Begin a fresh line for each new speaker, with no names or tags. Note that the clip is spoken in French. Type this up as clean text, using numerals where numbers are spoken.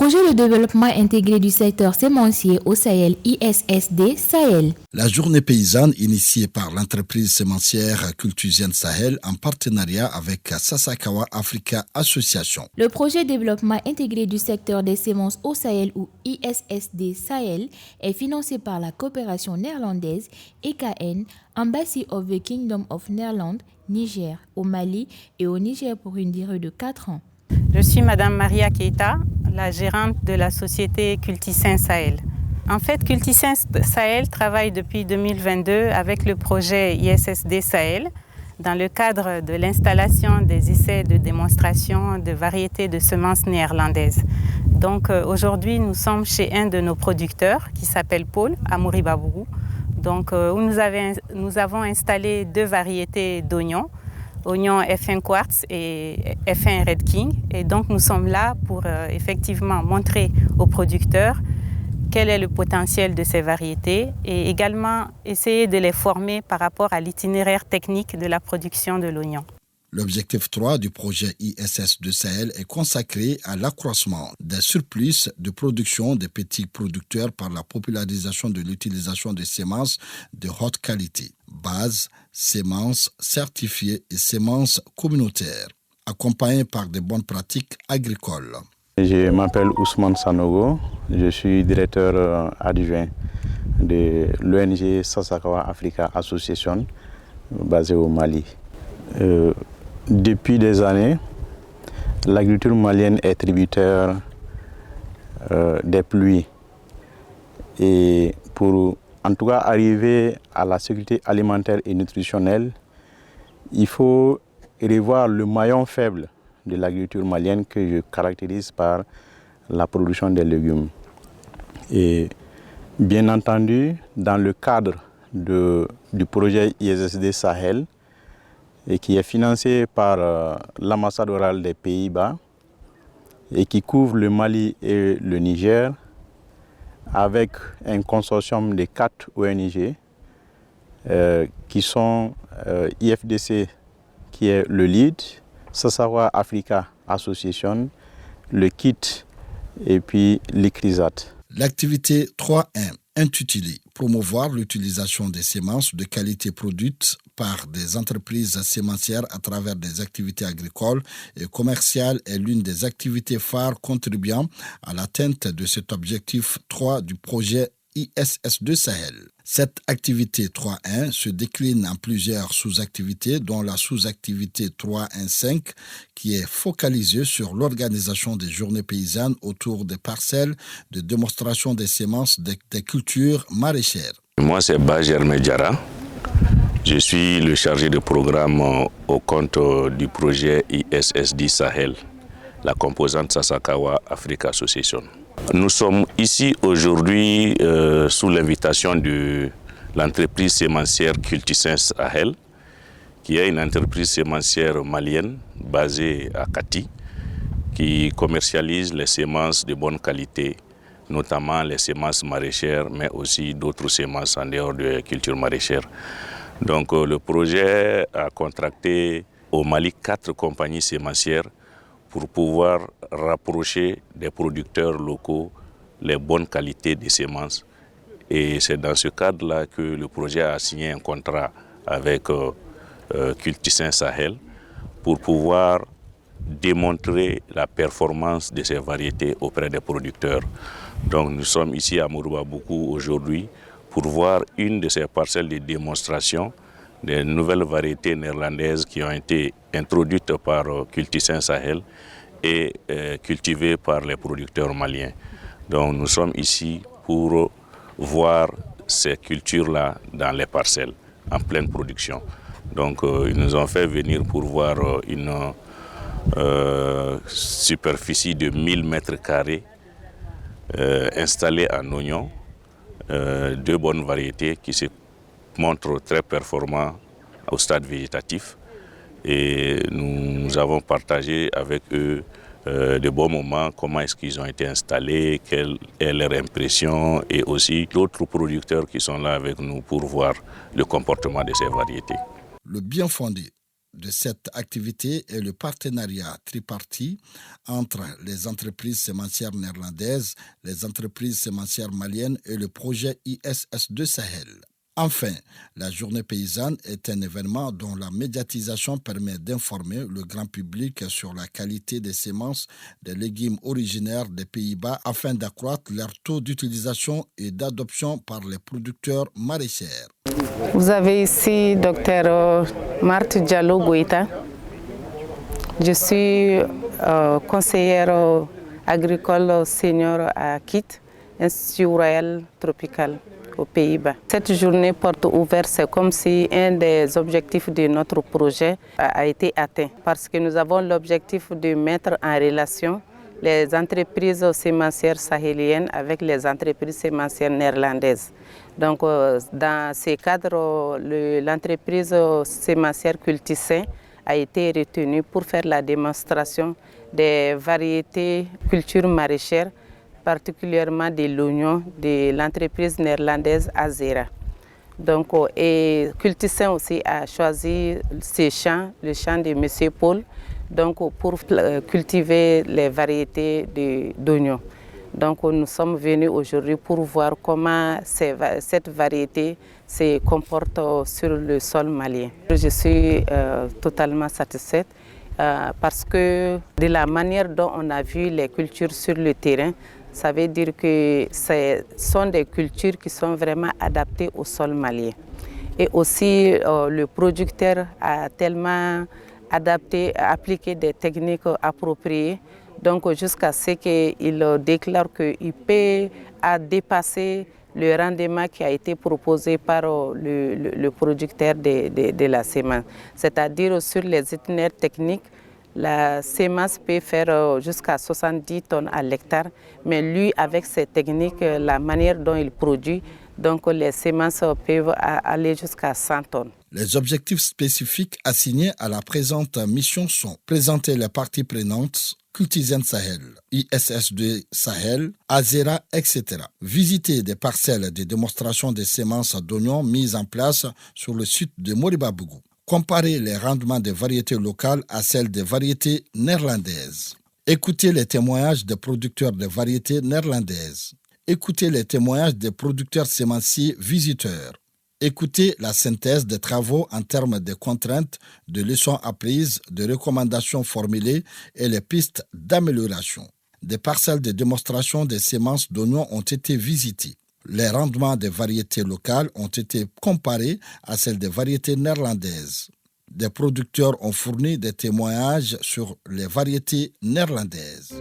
projet de développement intégré du secteur sémencier au Sahel ISSD Sahel.
La journée paysanne initiée par l'entreprise sémencière Cultusienne Sahel en partenariat avec Sasakawa Africa Association.
Le projet de développement intégré du secteur des semences au Sahel ou ISSD Sahel est financé par la coopération néerlandaise EKN, Embassy of the Kingdom of Netherlands, Niger, au Mali et au Niger pour une durée de 4 ans.
Je suis Madame Maria Keita, la gérante de la société Culticin Sahel. En fait, Culticin Sahel travaille depuis 2022 avec le projet ISSD Sahel dans le cadre de l'installation des essais de démonstration de variétés de semences néerlandaises. Donc aujourd'hui, nous sommes chez un de nos producteurs qui s'appelle Paul, à Mouribabourou. Donc où nous avons installé 2 variétés d'oignons. Oignons F1 Quartz et F1 Red King. Et donc nous sommes là pour effectivement montrer aux producteurs quel est le potentiel de ces variétés et également essayer de les former par rapport à l'itinéraire technique de la production de l'oignon.
L'objectif 3 du projet ISSD Sahel est consacré à l'accroissement des surplus de production des petits producteurs par la popularisation de l'utilisation de semences de haute qualité, base, semences certifiées et semences communautaires, accompagnées par de bonnes pratiques agricoles.
Je m'appelle Ousmane Sanogo, je suis directeur adjoint de l'ONG Sasakawa Africa Association basée au Mali. Depuis des années, l'agriculture malienne est tributaire des pluies. Et pour en tout cas arriver à la sécurité alimentaire et nutritionnelle, il faut revoir le maillon faible de l'agriculture malienne que je caractérise par la production des légumes. Et bien entendu, dans le cadre du projet ISSD Sahel, et qui est financé par l'ambassade orale des Pays-Bas et qui couvre le Mali et le Niger avec un consortium de 4 ONG qui sont IFDC qui est le lead, Sasakawa Africa Association, le KIT et puis l'ICRISAT.
L'activité 3.1 intitulée « Promouvoir l'utilisation des semences de qualité produites par des entreprises sémencières à travers des activités agricoles et commerciales » est l'une des activités phares contribuant à l'atteinte de cet objectif 3 du projet ISSD Sahel. Cette activité 3.1 se décline en plusieurs sous-activités, dont la sous-activité 3.1.5 qui est focalisée sur l'organisation des journées paysannes autour des parcelles de démonstration des semences des cultures maraîchères.
Moi, c'est Bajerme Diara. Je suis le chargé de programme au compte du projet ISSD Sahel, la composante Sasakawa Africa Association. Nous sommes ici aujourd'hui sous l'invitation de l'entreprise sémencière Culticin Sahel, qui est une entreprise sémencière malienne basée à Kati, qui commercialise les semences de bonne qualité, notamment les semences maraîchères, mais aussi d'autres semences en dehors de culture maraîchère. Donc le projet a contracté au Mali 4 compagnies sémencières pour pouvoir rapprocher des producteurs locaux les bonnes qualités des semences. Et c'est dans ce cadre-là que le projet a signé un contrat avec Culticin Sahel pour pouvoir démontrer la performance de ces variétés auprès des producteurs. Donc nous sommes ici à Mouribabourou aujourd'hui pour voir une de ces parcelles de démonstration des nouvelles variétés néerlandaises qui ont été introduites par Culticin Sahel et cultivées par les producteurs maliens. Donc nous sommes ici pour voir ces cultures-là dans les parcelles, en pleine production. Donc ils nous ont fait venir pour voir une superficie de 1000 mètres carrés installée en oignons, 2 bonnes variétés qui se montrent très performants au stade végétatif. Et nous avons partagé avec eux de bons moments, comment est-ce qu'ils ont été installés, quelle est leur impression, et aussi d'autres producteurs qui sont là avec nous pour voir le comportement de ces variétés.
Le bien fondé de cette activité est le partenariat tripartite entre les entreprises sémencières néerlandaises, les entreprises sémencières maliennes et le projet ISS2 Sahel. Enfin, la journée paysanne est un événement dont la médiatisation permet d'informer le grand public sur la qualité des semences des légumes originaires des Pays-Bas afin d'accroître leur taux d'utilisation et d'adoption par les producteurs maraîchers.
Vous avez ici Dr Marthe Diallo Goïta. Je suis conseillère agricole senior à KIT, Institut Royal Tropical aux Pays-Bas. Cette journée porte ouverte, c'est comme si un des objectifs de notre projet a été atteint parce que nous avons l'objectif de mettre en relation les entreprises sémencières sahéliennes avec les entreprises sémencières néerlandaises. Donc dans ce cadre, l'entreprise sémencière Cultisain a été retenue pour faire la démonstration des variétés cultures maraîchères, particulièrement de l'oignon de l'entreprise néerlandaise Azera. Donc, et Cultisain aussi a choisi ces champs, le champ de M. Paul, donc, pour cultiver les variétés d'oignons. Donc nous sommes venus aujourd'hui pour voir comment cette variété se comporte sur le sol malien. Je suis totalement satisfaite parce que de la manière dont on a vu les cultures sur le terrain, ça veut dire que ce sont des cultures qui sont vraiment adaptées au sol malien. Et aussi, le producteur a tellement appliqué des techniques appropriées, donc jusqu'à ce qu'il déclare qu'il peut dépasser le rendement qui a été proposé par le producteur de la semence. C'est-à-dire sur les itinéraires techniques, la semence peut faire jusqu'à 70 tonnes à l'hectare, mais lui, avec ses techniques, la manière dont il produit, donc les semences peuvent aller jusqu'à 100 tonnes.
Les objectifs spécifiques assignés à la présente mission sont présenter les parties prenantes, Cultisain Sahel, ISS2 Sahel, Azera, etc. Visiter des parcelles de démonstration des semences d'oignons mises en place sur le site de Moribabougou. Comparer les rendements des variétés locales à celles des variétés néerlandaises. Écouter les témoignages des producteurs de variétés néerlandaises. Écouter les témoignages des producteurs sémenciers visiteurs. Écouter la synthèse des travaux en termes de contraintes, de leçons apprises, de recommandations formulées et les pistes d'amélioration. Des parcelles de démonstration des semences d'oignons ont été visitées. Les rendements des variétés locales ont été comparés à celles des variétés néerlandaises. Des producteurs ont fourni des témoignages sur les variétés néerlandaises.